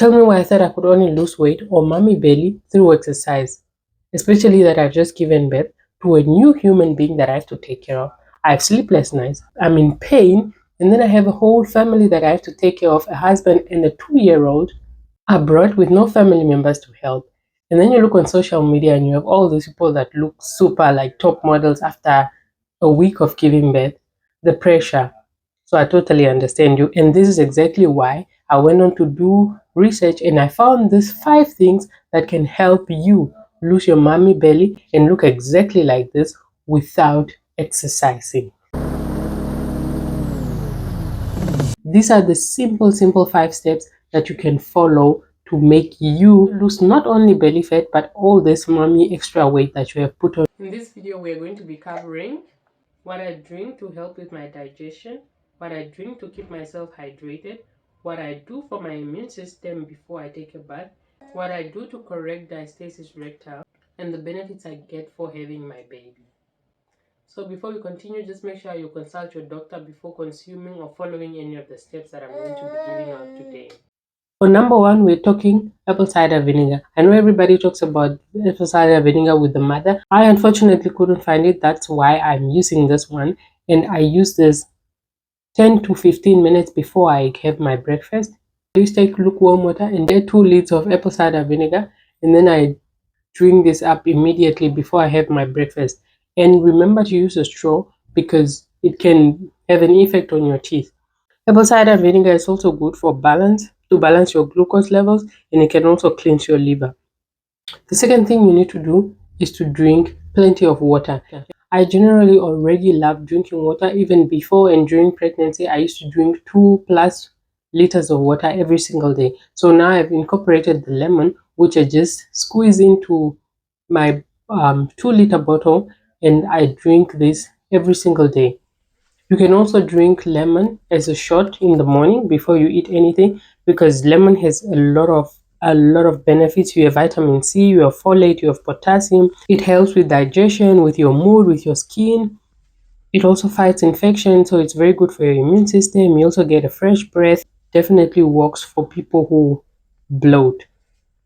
Tell me why I thought I could only lose weight or mommy belly through exercise, especially that I've just given birth to a new human being that I have to take care of. I have sleepless nights, I'm in pain, and then I have a whole family that I have to take care of, a husband and a 2-year-old abroad with no family members to help. And then you look on social media and you have all these people that look super like top models after a week of giving birth. The pressure. So I totally understand you. And this is exactly why I went on to do research and I found these 5 things that can help you lose your mommy belly and look exactly like this without exercising. These are the simple 5 steps that you can follow to make you lose not only belly fat but all this mommy extra weight that you have put on. In this video, we are going to be covering what I drink to help with my digestion, what I drink to keep myself hydrated, what I do for my immune system before I take a bath, what I do to correct diastasis recti, and the benefits I get for having my baby. So before we continue, just make sure you consult your doctor before consuming or following any of the steps that I'm going to be giving out today. For number one, we're talking apple cider vinegar. I know everybody talks about apple cider vinegar with the mother. I unfortunately couldn't find it. That's why I'm using this one. And I use this 10 to 15 minutes before I have my breakfast. I used to take lukewarm water and add 2 liters of apple cider vinegar. And then I drink this up immediately before I have my breakfast. And remember to use a straw because it can have an effect on your teeth. Apple cider vinegar is also good for to balance your glucose levels, and it can also cleanse your liver. The second thing you need to do is to drink plenty of water. I generally already love drinking water. Even before and during pregnancy, I used to drink 2+ liters of water every single day. So now I've incorporated the lemon, which I just squeeze into my 2-liter bottle, and I drink this every single day. You can also drink lemon as a shot in the morning before you eat anything, because lemon has a lot of benefits. You have vitamin C, you have folate, you have potassium. It helps with digestion, with your mood, with your skin. It also fights infection, so it's very good for your immune system. You also get a fresh breath. Definitely works for people who bloat.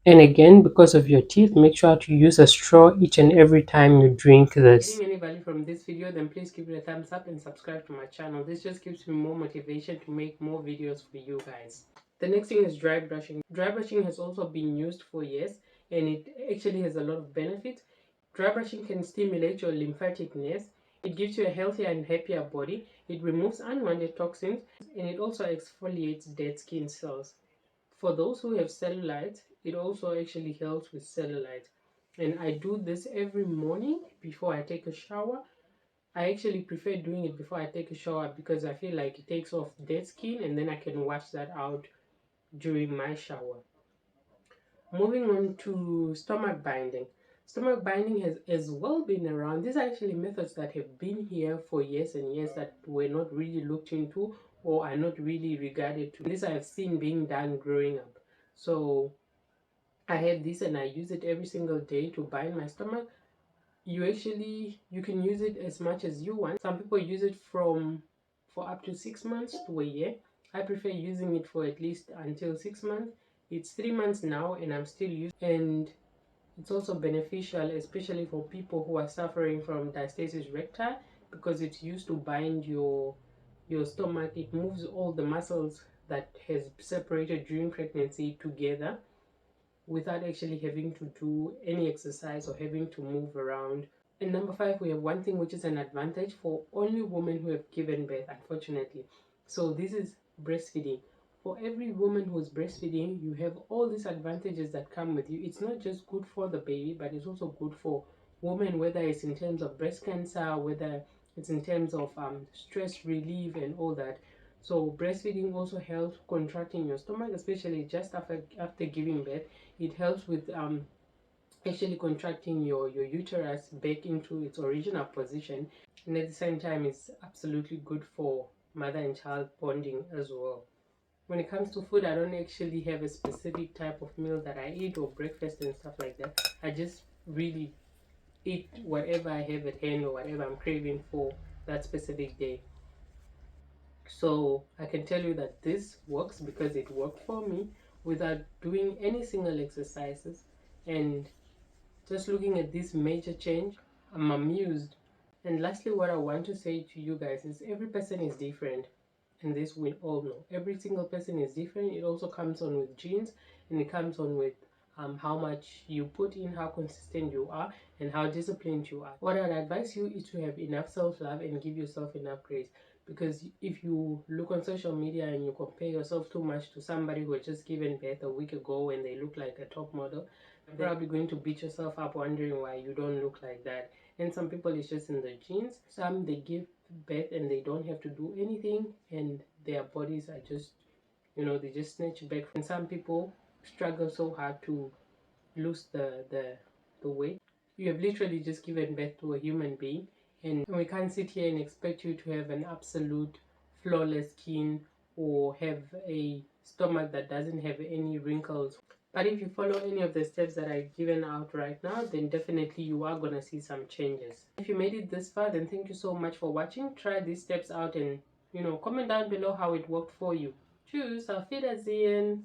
And again, because of your teeth, make sure to use a straw each and every time you drink this. If you're getting any value from this video, then please give it a thumbs up and subscribe to my channel. This just gives me more motivation to make more videos for you guys. The next thing is dry brushing. Dry brushing has also been used for years, and it actually has a lot of benefits. Dry brushing can stimulate your lymphatic nerves. It gives you a healthier and happier body. It removes unwanted toxins, and it also exfoliates dead skin cells. For those who have cellulite, it also actually helps with cellulite. And I do this every morning before I take a shower. I actually prefer doing it before I take a shower because I feel like it takes off dead skin and then I can wash that out during my shower. Moving on to stomach binding. Stomach binding has as well been around. These are actually methods that have been here for years and years that were not really looked into or are not really regarded to. This I have seen being done growing up. So I have this and I use it every single day to bind my stomach. You can use it as much as you want. Some people use it for up to 6 months to a year. I prefer using it for at least until 6 months. It's 3 months now and I'm still using it. And it's also beneficial, especially for people who are suffering from diastasis recti, because it's used to bind your stomach. It moves all the muscles that has separated during pregnancy together without actually having to do any exercise or having to move around. And number 5, we have one thing which is an advantage for only women who have given birth, unfortunately. So this is breastfeeding. For every woman who is breastfeeding, you have all these advantages that come with you. It's not just good for the baby, but it's also good for women, whether it's in terms of breast cancer, whether it's in terms of stress relief and all that. So breastfeeding also helps contracting your stomach, especially just after giving birth. It helps with actually contracting your uterus back into its original position, and at the same time it's absolutely good for mother and child bonding as well. When it comes to food, I don't actually have a specific type of meal that I eat or breakfast and stuff like that. I just really eat whatever I have at hand or whatever I'm craving for that specific day. So I can tell you that this works because it worked for me. without doing any single exercises, and just looking at this major change, I'm amused. And lastly, what I want to say to you guys is every person is different, and this we all know. Every single person is different. It also comes on with genes, and it comes on with how much you put in, how consistent you are, and how disciplined you are. What I'd advise you is to have enough self-love and give yourself enough grace, because if you look on social media and you compare yourself too much to somebody who had just given birth a week ago and they look like a top model, you're probably going to beat yourself up wondering why you don't look like that. And some people, it's just in the genes. Some, they give birth and they don't have to do anything, and their bodies are just, they just snatch back. And some people struggle so hard to lose the weight. You have literally just given birth to a human being, and we can't sit here and expect you to have an absolute flawless skin or have a stomach that doesn't have any wrinkles. But if you follow any of the steps that I've given out right now, then definitely you are gonna see some changes. If you made it this far, then thank you so much for watching. Try these steps out and comment down below how it worked for you. Tschüss, auf Wiedersehen.